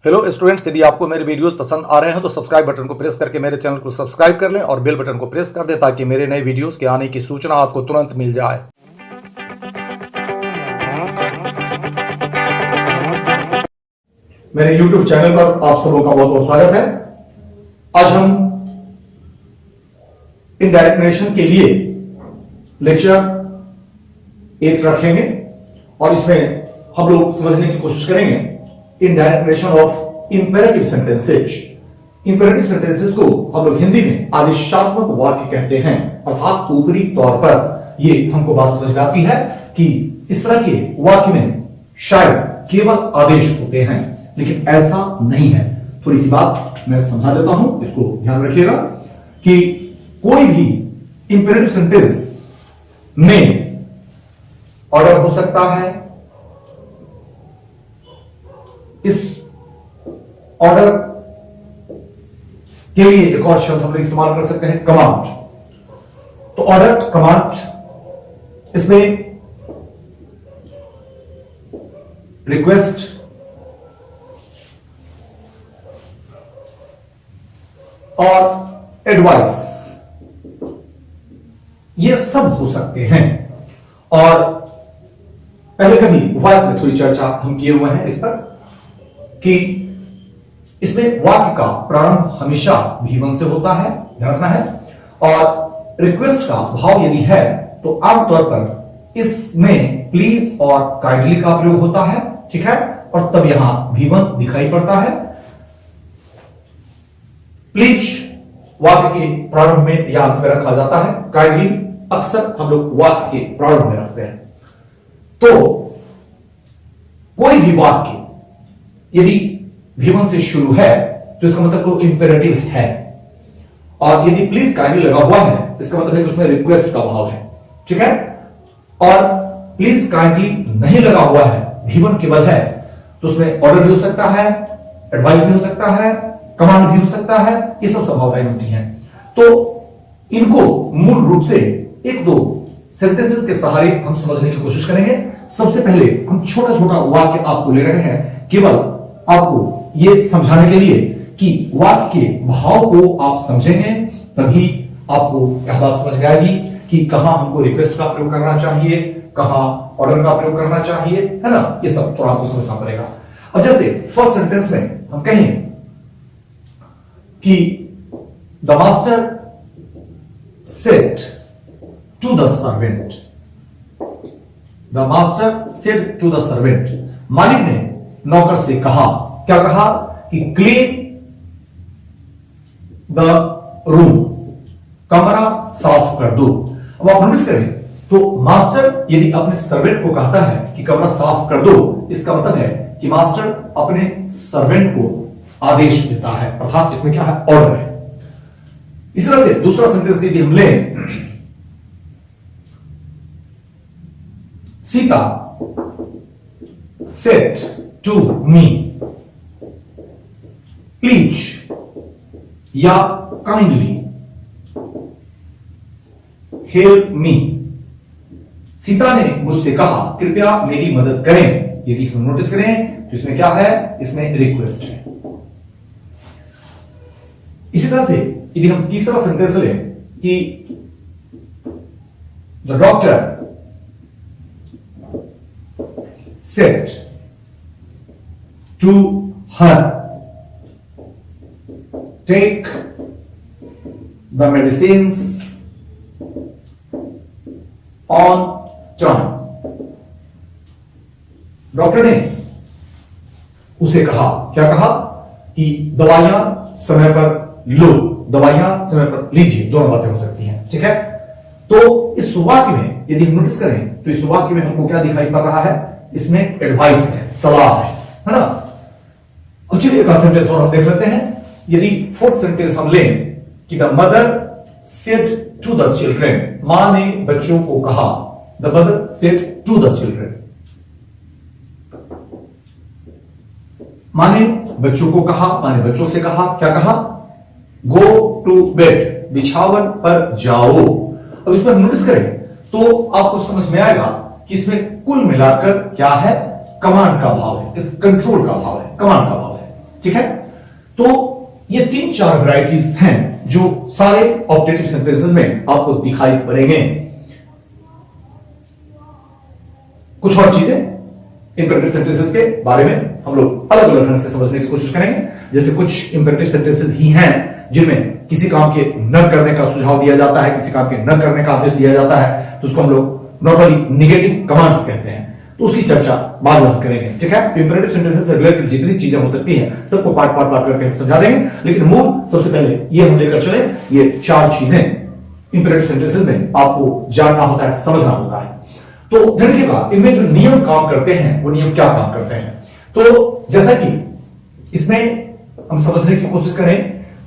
Hello students, यदि आपको मेरे वीडियोस पसंद आ रहे हैं तो सब्सक्राइब बटन को प्रेस करके मेरे चैनल को सब्सक्राइब कर लें और बेल बटन को प्रेस कर दें ताकि मेरे नए वीडियोस के आने की सूचना आपको तुरंत मिल जाए। मेरे YouTube चैनल पर आप सबों का बहुत बहुत स्वागत है। आज हम इनडायरेक्ट नरेशन के लिए लेक्चर 8 रखेंगे और इसमें हम लोग समझने की कोशिश करेंगे indirect narration of imperative sentences. Imperative sentences को हम लोग हिंदी में आदेशात्मक वाक्य कहते हैं, अर्थात ऊपरी तौर पर ये हमको बात समझ में आती है कि इस तरह के वाक्य में शायद केवल आदेश होते हैं, लेकिन ऐसा नहीं है। थोड़ी सी बात मैं समझा देता हूं, इसको ध्यान रखिएगा कि कोई भी इंपेरेटिव सेंटेंस में ऑर्डर हो सकता है। इस ऑर्डर के लिए एक और शब्द हम लोग इस्तेमाल कर सकते हैं, कमांड। तो ऑर्डर, कमांड, इसमें रिक्वेस्ट, और एडवाइस, ये सब हो सकते हैं। और पहले कभी वॉइस में थोड़ी चर्चा हम किए हुए हैं इस पर कि इसमें वाक्य का प्रारंभ हमेशा V1 से होता है, ध्यान रखना है। और रिक्वेस्ट का भाव यदि है तो आमतौर पर इसमें प्लीज और काइंडली का प्रयोग होता है, ठीक है। और तब यहां V1 दिखाई पड़ता है। प्लीज वाक्य के प्रारंभ में या अंत में रखा जाता है, काइंडली अक्सर हम लोग वाक्य के प्रारंभ में रखते हैं। तो कोई भी वाक्य यदि V1 से शुरू है तो इसका मतलब वो इंपेरेटिव है, और यदि प्लीज काइंडली लगा हुआ है इसका मतलब है कि उसमें रिक्वेस्ट का भाव है, ठीक है। और प्लीज काइंडली नहीं लगा हुआ है, V1 केवल है, तो उसमें ऑर्डर भी हो सकता है, एडवाइस भी हो सकता है, कमांड भी हो सकता है। ये सब संभावनाएं होती हैं। तो इनको मूल रूप से एक दो सेंटेंसेस के सहारे हम समझने की कोशिश करेंगे। सबसे पहले हम छोटा छोटा वाक्य आपको ले रहे हैं, केवल आपको यह समझाने के लिए कि वाक्य के भाव को आप समझेंगे तभी आपको यह बात समझ में आएगी कि कहां हमको रिक्वेस्ट का प्रयोग करना चाहिए, कहां ऑर्डर का प्रयोग करना चाहिए, है ना। ये सब थोड़ा आपको समझना पड़ेगा। अब जैसे फर्स्ट सेंटेंस में हम कहें कि the master said to the servant, the master said to the servant, मालिक ने नौकर से कहा, क्या कहा कि क्लीन द रूम, कमरा साफ कर दो। अब आप नोटिस करें तो मास्टर यदि अपने सर्वेंट को कहता है कि कमरा साफ कर दो, इसका मतलब है कि मास्टर अपने सर्वेंट को आदेश देता है, अर्थात इसमें क्या है, ऑर्डर है। इस तरह से दूसरा सेंटेंस यदि हम लें, Sita said to me please या काइंडली हेल्प मी। सीता ने मुझसे कहा कृपया मेरी मदद करें। यदि हम नोटिस करें तो इसमें क्या है, इसमें रिक्वेस्ट है। इसी तरह से यदि हम तीसरा सेंटेंस लें कि the doctor said to her take the medicines on time. Doctor ने उसे कहा, क्या कहा, कि दवाइयां समय पर लो, दवाइयां समय पर लीजिए, दोनों बातें हो सकती हैं, ठीक है। तो इस वाक्य में यदि हम नोटिस करें तो इस वाक्य में हमको क्या दिखाई पड़ रहा है, इसमें एडवाइस है, सलाह है ना। अब चलिए एक सेंटेंस और हम देख लेते हैं। यदि फोर्थ सेंटेंस हम लें कि the mother said to the children, मां ने बच्चों को कहा, the mother said to the children, मां ने बच्चों को कहा, मां ने बच्चों से कहा, क्या कहा, गो टू बेड, बिछावन पर जाओ। अब इस पर नोटिस करें तो आपको समझ में आएगा कि इसमें कुल मिलाकर क्या है, कमांड का भाव है, कंट्रोल का भाव है, कमांड का भाव है। ठीक है। तो ये 3-4 वैरायटीज हैं जो सारे ऑब्जेक्टिव सेंटेंसेस में आपको दिखाई पड़ेंगे। कुछ और चीजें इंपेरेटिव सेंटेंसेस के बारे में हम लोग अलग अलग ढंग से समझने की कोशिश करेंगे। जैसे कुछ इंपेरेटिव सेंटेंसेस ही हैं जिनमें किसी काम के न करने का सुझाव दिया जाता है, किसी काम के न करने का आदेश दिया जाता है, तो उसको हम लोग नॉर्मली निगेटिव कमांड्स कहते हैं। तो उसकी चर्चा बाद में हम करेंगे, ठीक है। तो इंपेरेटिव सेंटेंसेस से रिलेटेड जितनी चीजें हो सकती हैं सबको पार्ट करके हम समझा देंगे, लेकिन मूल सबसे पहले ये हम लेकर चले, ये 4 चीजें इंपेरेटिव सेंटेंसेस में आपको जानना होता है, समझना होता है। तो देखिएगा इनमें जो नियम काम करते हैं वो नियम क्या काम करते हैं। तो जैसा कि इसमें हम समझने की कोशिश करें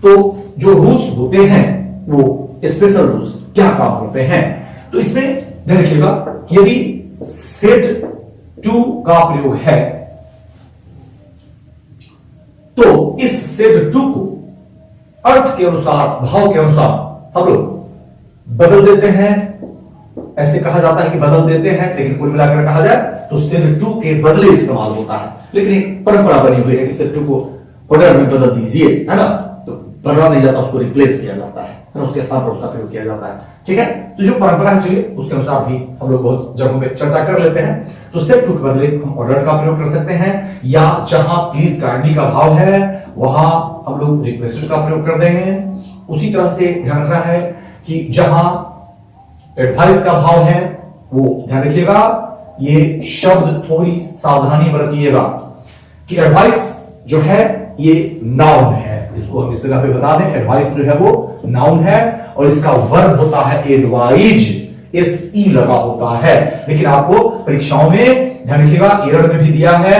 तो जो रूल्स होते हैं वो स्पेशल रूल्स क्या काम करते हैं। तो इसमें देखिएगा यदि सेट टू का प्रयोग है तो इस सेट टू को अर्थ के अनुसार, भाव के अनुसार हम लोग बदल देते हैं। ऐसे कहा जाता है कि बदल देते हैं, लेकिन कुल मिलाकर कहा जाए तो सेट टू के बदले इस्तेमाल होता है। लेकिन एक परंपरा बनी हुई है कि सेट टू को ऑर्डर में बदल दीजिए, है ना। तो बदला नहीं जाता, उसको रिप्लेस किया जाता है ना, उसके स्थान पर उसका प्रयोग किया जाता है, ठीक है। तो जो परंपरा है चलिए उसके अनुसार भी हम लोग बहुत जगहों पे चर्चा कर लेते हैं। तो सेट टू के बदले हम ऑर्डर का प्रयोग कर सकते हैं, या जहां प्लीज काइंडली का भाव है वहां हम लोग रिक्वेस्टेड का प्रयोग कर देंगे। उसी तरह से ध्यान रखना है कि जहां एडवाइस का भाव है वो ध्यान रखिएगा, ये शब्द थोड़ी सावधानी बरतिएगा कि एडवाइस जो है ये नाउन है। इसको हम इस जगह पे बता दें, एडवाइस जो है वो नाउन है और इसका वर्ब होता है एडवाइज, एसई लगा होता है। लेकिन आपको परीक्षाओं में ध्यान रखिएगा, एरर में भी दिया है,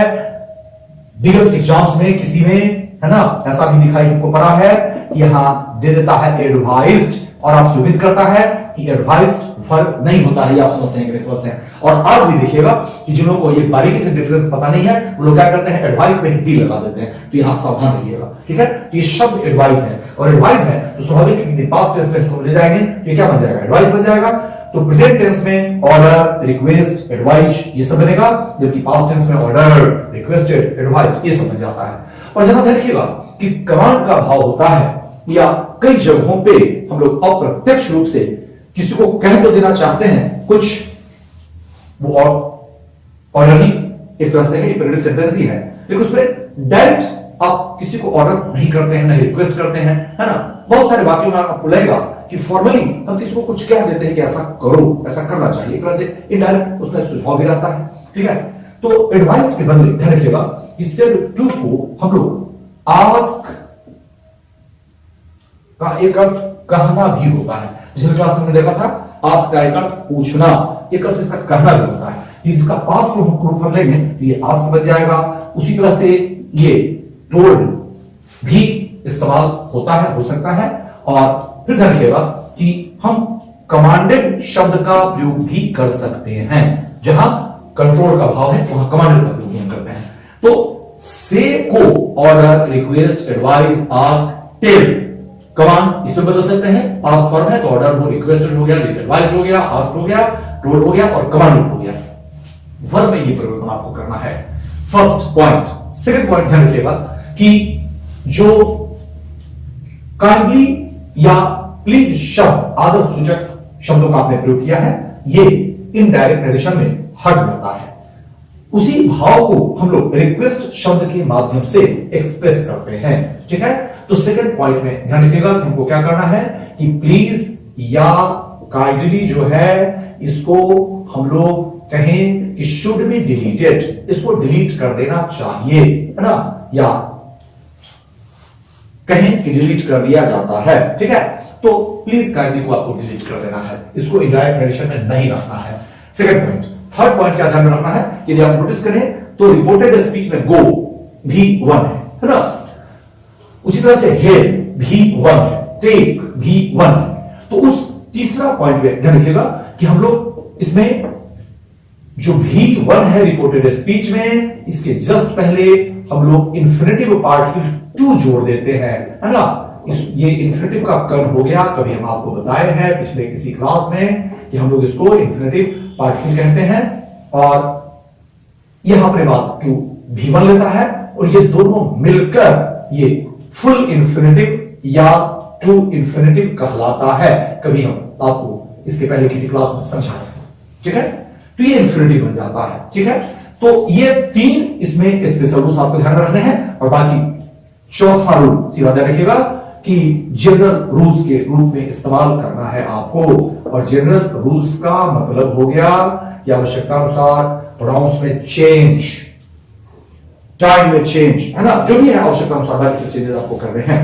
बिगल एग्जाम्स में किसी में, है ना, ऐसा भी दिखाई हमको पड़ा है कि यहां दे देता है एडवाइज्ड और आपसे उम्मीद करता है कि एडवाइस्ड वर्ब नहीं होता है। ये आप समझते हैं कि नहीं समझते हैं। और आज भी देखिएगा कि जिन लोगों को ये बारीकी से डिफरेंस पता नहीं है वो लोग क्या करते हैं, एडवाइस में ही डी लगा देते हैं। तो यहां सावधान रहिएगा, ठीक है। तो ये शब्द एडवाइस है और एडवाइस है तो स्वाभाविक है कि पास्ट टेंस में इसको ले जाएंगे तो ये क्या बन जाएगा, एडवाइस बन जाएगा। तो प्रेजेंट टेंस में ऑर्डर, रिक्वेस्ट, एडवाइस ये सब बनेगा, जबकि पास्ट टेंस में ऑर्डर, रिक्वेस्टेड, एडवाइस ये सब बन जाता है। और जहां देखिएगा कि कमांड का भाव होता है या कई जगहों पे हम लोग अप्रत्यक्ष रूप से किसी को कह तो देना चाहते हैं कुछ, वो ऑर्डर ही एक तरह से है, इंपेरेटिव सेंटेंस ही है, लेकिन उसमें डायरेक्ट आप किसी को ऑर्डर नहीं करते हैं, नहीं रिक्वेस्ट करते हैं, है ना। बहुत सारे वाक्यों में आपको लगेगा कि फॉर्मली हम किसी को कुछ कह देते हैं कि ऐसा करो, ऐसा करना चाहिए, एक तरह से इनडायरेक्ट उसमें सुझाव भी रहता है, ठीक है। तो एडवाइस के बदले ध्यान रखिएगा कि सेट टू को हम लोग आस्क का एक अर्थ कहना भी होता है। पिछले क्लास में हमने देखा था आस्क का एक अर्थ पूछना, एक अर्थ इसका कहना भी होता है। इसका पास्ट रूप हम लेंगे तो ये आस्क बन जाएगा। उसी तरह से ये टोल्ड भी इस्तेमाल होता है, हो सकता है। और फिर ध्यान रखिएगा कि हम कमांडेड शब्द का प्रयोग भी कर सकते हैं, जहां कंट्रोल का भाव है वहां कमांडेड का प्रयोग हम करते हैं। तो से को order, request, advice, ask, tail command इसमें बदल सकते हैं। पास्ट फॉर्म है तो ऑर्डर हो, रिक्वेस्टेड हो गया, एडवाइज्ड हो गया, आस्क्ड हो गया, टोल्ड हो गया और कमांडेड हो गया। वर्ब में ये परिवर्तन आपको करना है, फर्स्ट पॉइंट। सेकंड पॉइंट ध्यान रखिएगा कि जो काइंडली या प्लीज शब्द, आदर सूचक शब्दों का आपने प्रयोग किया है, ये इनडायरेक्ट नरेशन में हट जाता है। उसी भाव को हम लोग रिक्वेस्ट शब्द के माध्यम से एक्सप्रेस करते हैं, ठीक है। तो सेकंड पॉइंट में ध्यान रखिएगा कि हमको क्या करना है कि प्लीज या काइंडली जो है इसको हम लोग कहें कि शुड बी डिलीटेड, इसको डिलीट कर देना चाहिए, है ना, या कहें कि डिलीट कर दिया जाता है, ठीक है। तो प्लीज काइंडली को आपको डिलीट कर देना है, इसको इनडायरेक्ट नरेशन में नहीं रखना है। Second point. थर्ड पॉइंट क्या ध्यान में रखना है, यदि आप नोटिस करें तो रिपोर्टेड स्पीच में गो भी वन है ना। उसी तरह से हेड भी वन है, टेक भी वन है। तो उस तीसरा पॉइंट में ध्यान रखिएगा कि हम लोग इसमें जो भी वन है रिपोर्टेड स्पीच में, इसके जस्ट पहले हम लोग इंफिनिटिव पार्टिकल टू जोड़ देते हैं, है ना। ये इंफिनिटिव का कर्ण हो गया, कभी हम आपको बताए हैं पिछले किसी क्लास में कि हम लोग इसको इंफिनिटिव पार्टिकल कहते हैं। और यहां अपने बात टू भी वन लेता है और ये दोनों मिलकर ये फुल इंफिनिटिव या ट्रू इंफिनिटिव कहलाता है। कभी हम आपको इसके पहले किसी क्लास में समझाए, ठीक है। तो ये इंफिनिटिव बन जाता है, ठीक है। तो ये 3 इसमें स्पेशल रूल्स आपको ध्यान रखने हैं, और बाकी चौथा रूल सीधा ध्यान रखिएगा कि जनरल रूल्स के रूप में इस्तेमाल करना है आपको। और जनरल रूल्स का मतलब हो गया कि आवश्यकता अनुसार प्रोनाउंस में चेंज, टाइम में चेंज, है ना, जो भी है आवश्यकता अनुसार बाकी सब चेंजेस आपको करने हैं।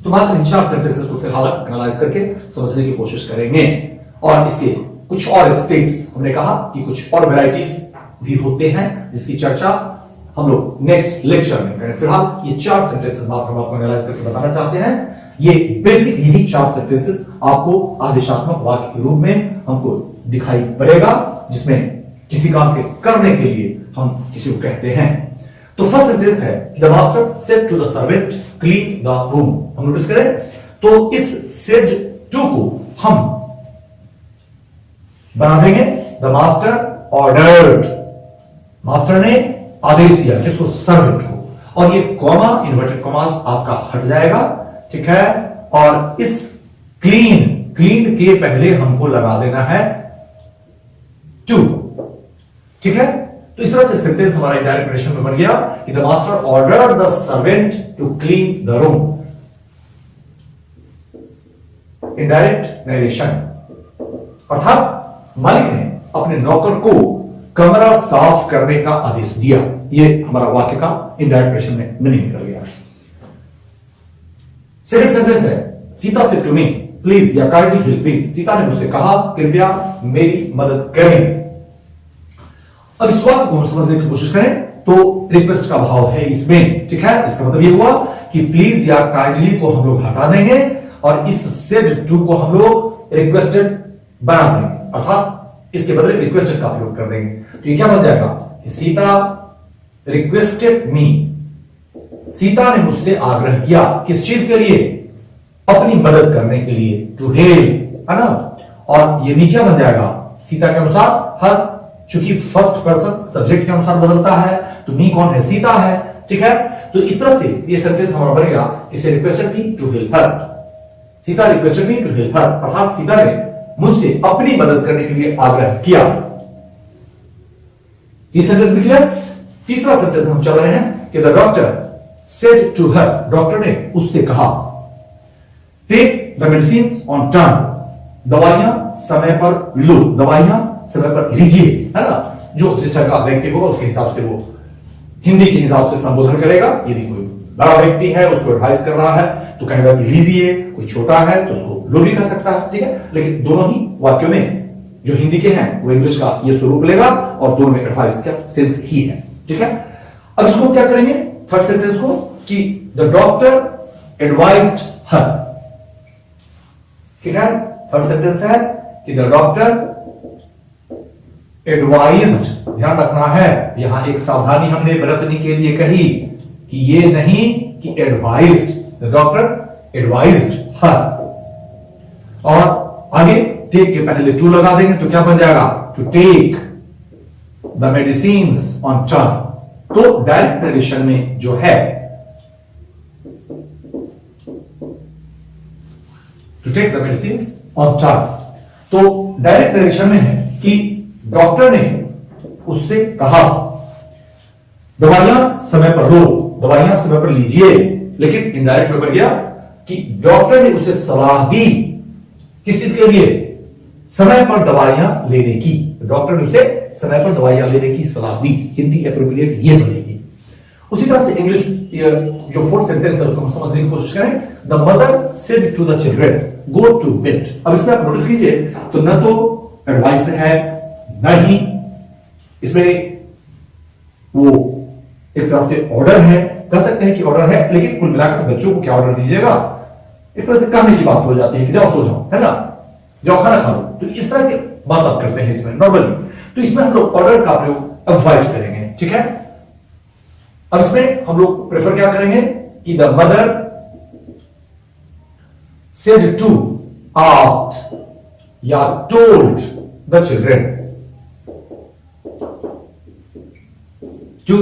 तो मात्र इन 4 सेंटेंसेस को फिलहाल एनालाइज करके समझने की कोशिश करेंगे, और इसके कुछ और स्टेप्स, हमने कहा कि कुछ और वैरायटीज भी होते हैं जिसकी चर्चा हम लोग नेक्स्ट लेक्चर में करें। फिलहाल ये 4 सेंटेंसेस मात्र हम आपको एनालाइज करके बताना चाहते हैं। ये बेसिक यही 4 सेंटेंसेस आपको आदेशात्मक वाक्य के रूप में हमको दिखाई पड़ेगा, जिसमें किसी काम के करने के लिए हम किसी को कहते हैं। तो फर्स्ट सेंटेंस है the master said to the servant clean the room. हम नोटिस करें तो इस सेड टू को हम बना देंगे द मास्टर ऑर्डर्ड। मास्टर ने आदेश दिया किसको? सर्वेंट को। और ये कॉमा, इन्वर्टेड कॉमास आपका हट जाएगा, ठीक है। और इस क्लीन के पहले हमको लगा देना है टू, ठीक है। तो इस तरह से सेंटेंस हमारा इनडायरेक्ट नरेशन में बन गया कि the master ordered the servant to clean the room. Indirect narration अर्थात मालिक ने अपने नौकर को कमरा साफ करने का आदेश दिया। ये हमारा वाक्य का इनडायरेक्ट नरेशन में मीनिंग निकल गया। सेकंड सेंटेंस है सीता से टू मी प्लीज या काइंडली हेल्प मी। सीता ने मुझसे कहा कृपया मेरी मदद करें। अब इस वाक्य को हम समझने की कोशिश करें तो रिक्वेस्ट का भाव है इसमें, ठीक है। इसका मतलब यह हुआ कि प्लीज या काइंडली को हम लोग हटा देंगे और इस सेड टू को हम लोग रिक्वेस्टेड बना देंगे, अर्थात इसके बदले रिक्वेस्टेड का प्रयोग कर देंगे। तो ये क्या बन जाएगा कि सीता रिक्वेस्टेड मी, सीता ने मुझसे आग्रह किया किस चीज के लिए? अपनी मदद करने के लिए, टू हेल्प, है ना। और ये मी क्या बन जाएगा? सीता के अनुसार हर, चूंकि फर्स्ट पर्सन सब्जेक्ट के अनुसार बदलता है, तो मी कौन है? सीता है, ठीक है। तो इस तरह से ये सेंटेंस हमारा बन गया, इसे requested me to help her. Sita requested me to help her, अर्थात सीता ने मुझसे अपनी मदद करने के लिए आग्रह किया। ये सेंटेंस भी क्लियर। तीसरा सेंटेंस हम चल रहे हैं कि the doctor said to her, doctor ने उससे कहा take the medicine on time, दवाइयां समय पर लो, दवाइयां समय पर लीजिए, है ना। जो सिस्टर का व्यक्ति होगा उसके हिसाब से वो हिंदी के हिसाब से संबोधन करेगा। यदि कोई बड़ा व्यक्ति है उसको एडवाइस कर रहा है तो कहेगा कि लीजिए, कोई छोटा है तो उसको लो भी कर सकता है, ठीक है। लेकिन दोनों ही वाक्यों में जो हिंदी के हैं वो इंग्लिश का ये स्वरूप लेगा और दोनों में एडवाइस का सेंस ही है, ठीक है। अब इसको क्या करेंगे थर्ड सेंटेंस को कि द डॉक्टर एडवाइज्ड हर, ठीक है। थर्ड सेंटेंस है कि द डॉक्टर एडवाइज्ड, ध्यान रखना है यहां एक सावधानी हमने बरतने के लिए कही कि ये नहीं कि एडवाइज्ड, द डॉक्टर एडवाइज्ड हर। और आगे टेक के पहले टू लगा देंगे तो क्या बन जाएगा? To take the medicine on time. तो डायरेक्ट नरेशन में जो है to take the medicine on time, तो डायरेक्ट नरेशन में है कि डॉक्टर ने उससे कहा दवाइयां समय पर लो, दवाइयां समय पर लीजिए। लेकिन इनडायरेक्ट में बन गया कि डॉक्टर ने उसे सलाह दी किस चीज के लिए? समय पर दवाइयां लेने की। डॉक्टर ने उसे समय पर दवाइयां लेने की सलाह दी। हिंदी एप्रोप्रिएट ये बनेगी। उसी तरह से इंग्लिश जो फोर्थ सेंटेंस है उसको हम समझने की कोशिश करें। The mother said to the children go to bed. अब इसमें आप नोटिस कीजिए तो न तो एडवाइस है न ही इसमें वो एक तरह से ऑर्डर है, कह सकते हैं कि ऑर्डर है, लेकिन कुल मिलाकर बच्चों को क्या ऑर्डर दीजिएगा एक तरह से कहने की बात हो जाती है कि जाओ सो जाओ, है ना, जाओ खाना खा लो। तो इस तरह की बात आप करते हैं इसमें नॉर्मली। तो इसमें हम लोग ऑर्डर का प्रयोग अवॉइड करेंगे, ठीक है। अब इसमें हम लोग प्रेफर क्या करेंगे कि the mother said to asked या told the children to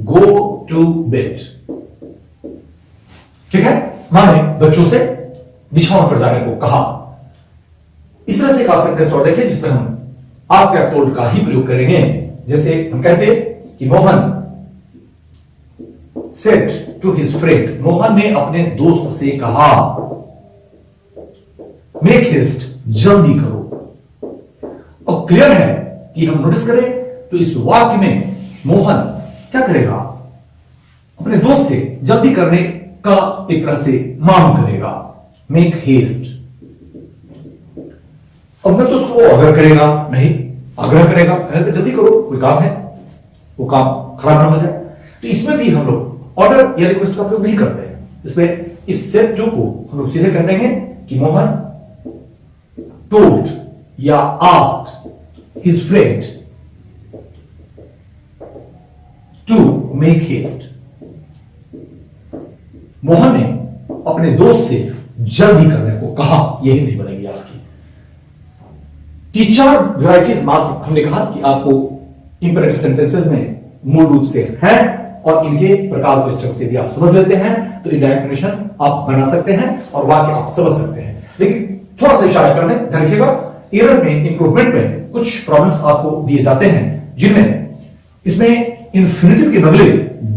go to to bed. ठीक है, मां ने बच्चों से बिछावन पर जाने को कहा। इस तरह से कहा सकते हैं। और देखिए जिसमें हम आस्क या टोल्ड का ही प्रयोग करेंगे। जैसे हम कहते कि Mohan said to his friend, Mohan ने अपने दोस्त से कहा मेक हिस्ट, जल्दी करो। अब क्लियर है कि हम नोटिस करें तो इस वाक्य में मोहन क्या करेगा, अपने दोस्त से जल्दी करने का एक तरह से मांग करेगा, मेक हेस्ट। अब मैं तो उसको आग्रह करेगा नहीं, आग्रह करेगा जल्दी करो, कोई काम है, वो काम खराब ना हो जाए। तो इसमें भी हम लोग ऑर्डर या रिक्वेस्ट का प्रयोग नहीं करते हैं। इसमें इस सेट जो को हम लोग सीधे कह देंगे कि मोहन टोल्ड या asked his friend to make haste. Mohan ने अपने दोस्त से जल्दी करने को कहा। यह हिंदी बनेगी आपकी। टीचर वैरायटीज मात्र हमने कहा कि आपको इंपेरेटिव सेंटेंसेस में मूल रूप से हैं और इनके प्रकार को स्ट्रक्चर यदि आप समझ लेते हैं तो इनडायरेक्ट नेशन आप बना सकते हैं और वाक्य आप समझ सकते हैं। लेकिन थोड़ा सा इशारा कर दें, ध्यान रखिएगा, एरर में, इंप्रूवमेंट में कुछ प्रॉब्लम्स आपको दिए जाते हैं जिनमें इसमें इंफिनिटिव के बदले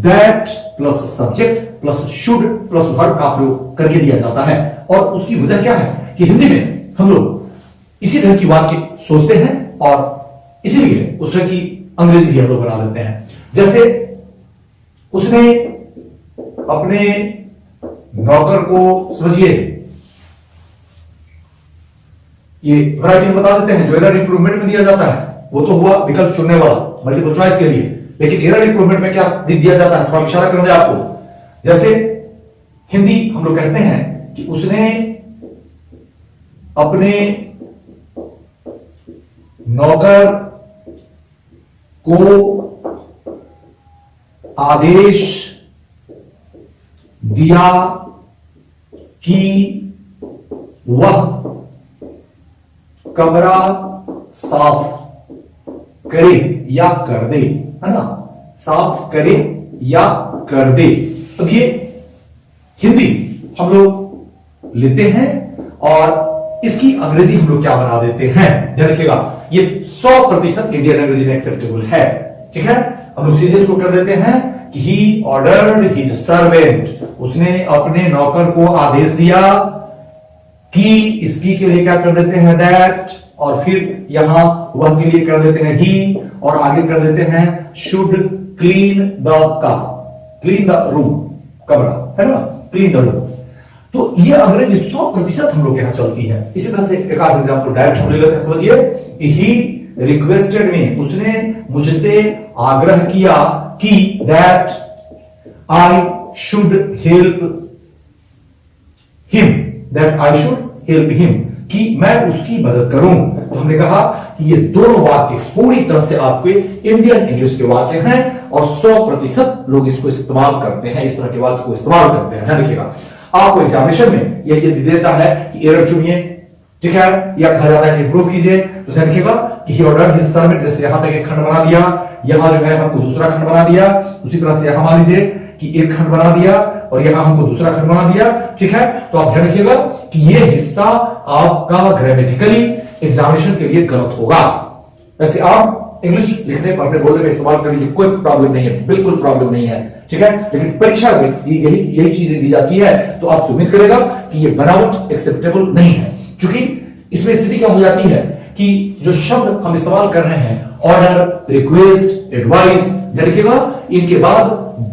that plus subject plus should plus verb का प्रयोग करके दिया जाता है। और उसकी वजह क्या है कि हिंदी में हम लोग इसी तरह की वाक्य सोचते हैं और इसीलिए उस तरह की अंग्रेजी भी हम लोग बना लेते हैं। जैसे उसने अपने नौकर को, समझिए ये वैरायटी हम बता देते हैं जो एरर इंप्रूवमेंट में दिया जाता है। वो तो हुआ विकल्प चुनने वाला मल्टीपल चॉइस के लिए, लेकिन एरर इंप्रूवमेंट में क्या दिया जाता है, थोड़ा इशारा करूंगा आपको। जैसे हिंदी हम लोग कहते हैं कि उसने अपने नौकर को आदेश दिया कि वह कमरा साफ करे या कर दे, है ना, साफ करे या कर दे। अब ये हिंदी हम लोग लेते हैं और इसकी अंग्रेजी हम लोग क्या बना देते हैं, ध्यान रखिएगा, ये 100% इंडियन अंग्रेजी में एक्सेप्टेबल है। ठीक है, हम लोग सीधे इसको कर देते हैं कि ही ऑर्डर्ड हिज सर्वेंट, उसने अपने नौकर को आदेश दिया कि, इसकी के लिए क्या कर देते हैं दैट, और फिर यहां वह के लिए कर देते हैं ही, और आगे कर देते हैं should clean the car, clean the room, कमरा, है ना, क्लीन द रूम। तो ये अंग्रेजी 100% हम लोग यहां चलती है। इसी तरह से एक आध एग्जाम्पल डायरेक्ट हम ले लेते हैं, समझिए। ही रिक्वेस्टेड मी, उसने मुझसे आग्रह किया कि that I should help him, that I should help him, कि मैं उसकी मदद करूं। तो हमने कहा कि ये दोनों वाक्य पूरी तरह से आपके इंडियन इंग्लिश के वाक्य हैं और 100% लोग इसको इस्तेमाल करते हैं, इस तरह के वाक्य को इस्तेमाल करते हैं। ध्यान रखिएगा, आपको एग्जामिनेशन में यह यदि देता है कि एरर चुनिए, ठीक है, या कहा जाता है कि प्रूफ कीजिए, तो ध्यान रखिएगा कि ही ऑर्डर्ड हिज सर्वेंट, जैसे यहां तक एक खंड बना दिया, यहां जो है हमको दूसरा खंड बना दिया, उसी तरह से यहां मान लीजिए कि एक खंड बना दिया और यहां हमको दूसरा खंड बना दिया। ठीक है, तो आप ध्यान रखिएगा कि यह हिस्सा आपका ग्रामेटिकली एग्जामिनेशन के लिए गलत होगा। वैसे आप इंग्लिश लिखने पर अपने बोलने का इस्तेमाल कर लीजिए, कोई प्रॉब्लम नहीं है, बिल्कुल प्रॉब्लम नहीं है। ठीक है, लेकिन परीक्षा में यही चीजें दी जाती है तो आपसे उम्मीद करेगा कि ये बनावट एक्सेप्टेबल नहीं है। क्योंकि इसमें स्थिति क्या हो जाती है कि जो शब्द हम इस्तेमाल कर रहे हैं, ऑर्डर, रिक्वेस्ट, एडवाइस, ध्यान रखिएगा इनके बाद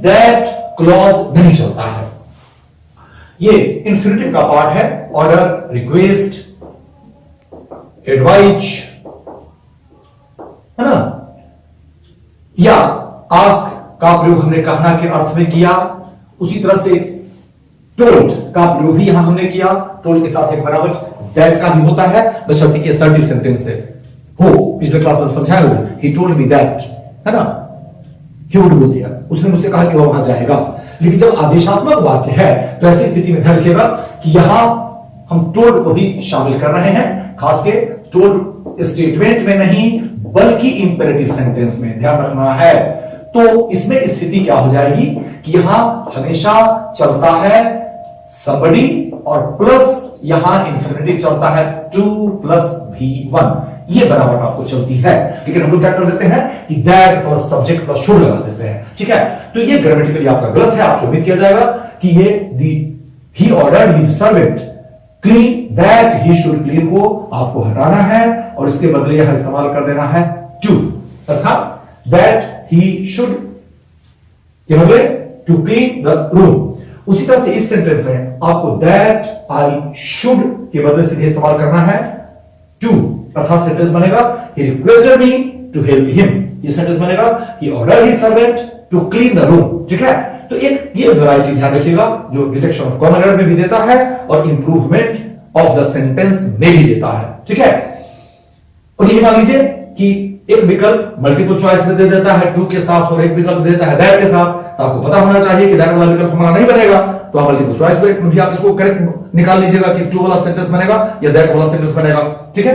दैट क्लॉज नहीं चलता है। ये इंफिनिटिव का पार्ट है, ऑर्डर, रिक्वेस्ट, एडवाइज, है ना, या आस्क का प्रयोग हमने कहना के अर्थ में किया। उसी तरह से टोल्ड का प्रयोग भी यहां हमने किया, टोल्ड के साथ एक बनावट दैट का भी होता है, बस शब्द की असर्टिव सेंटेंस से हो। पिछले क्लास में समझाया हुआ, ही टोल्ड मी दैट, है ना, ही वुड गो देयर, उसने मुझसे कहा कि वह वहां जाएगा। लेकिन जब आदेशात्मक वाक्य है तो ऐसी स्थिति में ध्यान रखिएगा कि यहां हम टोल्ड को भी शामिल कर रहे हैं, खास के टोल्ड स्टेटमेंट में नहीं बल्कि इंपेरेटिव सेंटेंस में, ध्यान रखना है। तो इसमें स्थिति क्या हो जाएगी कि यहां हमेशा चलता है somebody और प्लस यहां इंफिनिटिव चलता है 2 + V1, ये बनावट आपको चलती है। लेकिन हम लोग क्या कर देते हैं कि that plus subject plus should लगा देते हैं, ठीक है। तो ये ग्रामेटिकली आपका गलत है। आपसे उम्मीद किया जाएगा कि ये he ordered his servant clean, that he should clean को आपको हटाना है और इसके बदले यहां इस्तेमाल कर देना है टू, अर्थात दैट ही शुड के बदले टू क्लीन द रूम। उसी तरह से इस सेंटेंस में आपको दैट आई शुड के बदले सीधे इस्तेमाल करना है टू, अर्थात सेंटेंस बनेगा he requested me to help him। ये सेंटेंस बनेगा he ordered his servant to clean the room, ठीक है। तो एक ये वैरायटी ध्यान रखिएगा जो डिटेक्शन ऑफ कॉमन एरर में भी देता है और इंप्रूवमेंट ऑफ द सेंटेंस में भी देता है, ठीक है। और ये मान लीजिए कि एक विकल्प मल्टीपल चॉइस में दे देता है टू के साथ और एक विकल्प देता है दैट के साथ, तो आपको पता होना चाहिए कि दैट वाला विकल्प हमारा नहीं बनेगा, तो आप मल्टीपल चॉइस में भी आप इसको करेक्ट निकाल लीजिएगा कि टू वाला सेंटेंस बनेगा या दैट वाला सेंटेंस बनेगा, ठीक है।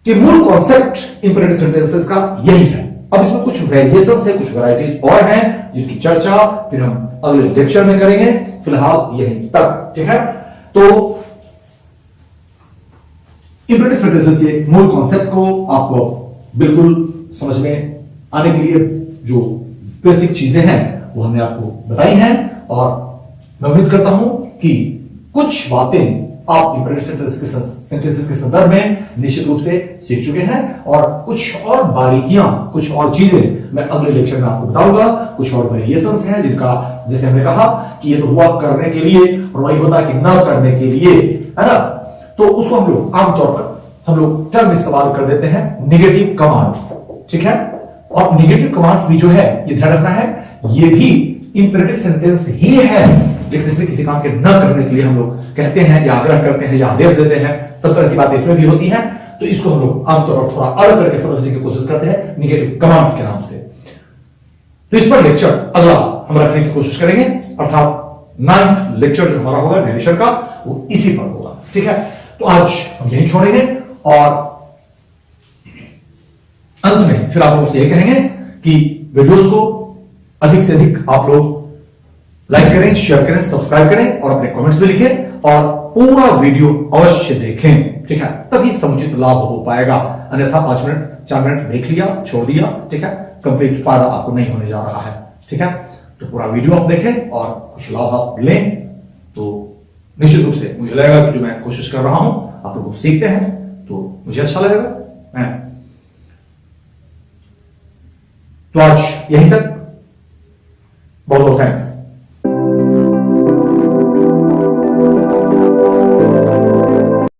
कि मूल कॉन्सेप्ट इंपेरेटिव सेंटेंसेस का यही है। अब इसमें कुछ वेरिएशंस है, कुछ वैरायटीज और हैं जिनकी चर्चा फिर हम अगले लेक्चर में करेंगे, फिलहाल यहीं तक, ठीक है। तो इंपेरेटिव सेंटेंसेस के मूल कॉन्सेप्ट को आपको बिल्कुल समझ में आने के लिए जो बेसिक चीजें हैं वो हमने आपको बताई हैं और मैं उम्मीद करता हूं कि कुछ बातें आप इंपेरेटिव सेंटेंसेस के संदर्भ में निश्चित रूप से सीख चुके हैं और कुछ और बारीकियां, कुछ और चीजें मैं अगले लेक्चर में आपको बताऊंगा। कुछ और वेरिएशंस हैं जिनका, जैसे हमने कहा कि ये तो हुआ करने के लिए और वही होता है कि न करने के लिए, है ना। तो उसको हम लोग आमतौर पर हम लोग टर्म इस्तेमाल कर देते हैं निगेटिव कमांड्स, ठीक है। और निगेटिव कमांड्स भी जो है ये ध्यान रखना है, ये भी इंपेरेटिव सेंटेंस ही है, लेकिन इसमें किसी काम के न करने के लिए हम लोग कहते हैं या आग्रह करते हैं या आदेश देते हैं, सब तरह की बातें इसमें भी होती हैं। तो इसको हम लोग आमतौर पर थोड़ा अलग करके समझने की कोशिश करते हैं निगेटिव कमांड्स के नाम से। तो इस पर लेक्चर अगला हम रखने की कोशिश करेंगे, अर्थात 9th लेक्चर जो हमारा होगा नरेशन का वो इसी पर होगा, ठीक है। तो आज हम यही छोड़ेंगे और अंत में फिर आप लोगों से यही कहेंगे कि वीडियोस को अधिक से अधिक आप लोग लाइक करें, शेयर करें, सब्सक्राइब करें और अपने कमेंट्स भी लिखें और पूरा वीडियो अवश्य देखें, ठीक है। तभी समुचित लाभ हो पाएगा, अन्यथा 5 मिनट 4 मिनट देख लिया छोड़ दिया, ठीक है, कंप्लीट फायदा आपको नहीं होने जा रहा है, ठीक है। तो पूरा वीडियो आप देखें और कुछ लाभ आप लें तो निश्चित रूप से मुझे लगेगा कि जो मैं कोशिश कर रहा हूं आप लोग सीखते हैं तो मुझे अच्छा लगेगा। तो आज यहीं तक, बहुत बहुत थैंक्स।